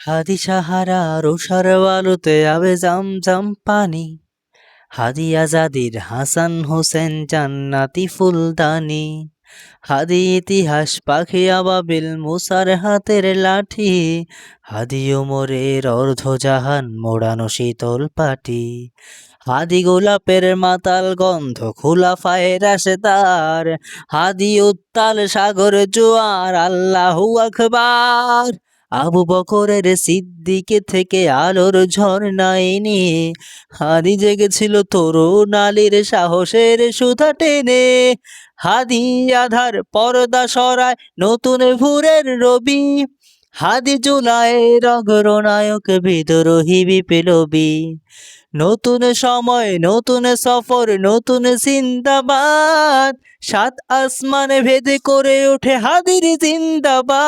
হাদি সাহারা রোষার আলোতে আবে জামজাম পানি, হাদি আজাদির হাসান হোসেন জান্নাতি ফুলদানি, হাদি ইতিহাস পাখি আবাবিল মুসার হাতের লাঠি, হাদি ওমরের অর্ধজাহান মোড়ানো শীতল পাটি, হাদি গোলাপের মাতাল গন্ধ খুলাফায়ে রাশেদার, হাদি উত্তাল সাগর জোয়ার আল্লাহু আকবার। আবু বকরের সিদ্দিকে থেকে আলোর ঝর্ণা এনে হাদি জেগেছিল তরুণ আলীর সাহসের সুধা টেনে, হাদি আধার পর্দা সরায় নতুন ভোরের রবি, হাদি জুলাইয়ের অগ্রনায়ক বিদ্রোহী বিপ্লবী। নতুন সময় নতুন সফর নতুন জিন্দাবাদ, সাত আসমান ভেদে করে ওঠে হাদির জিন্দাবাদ।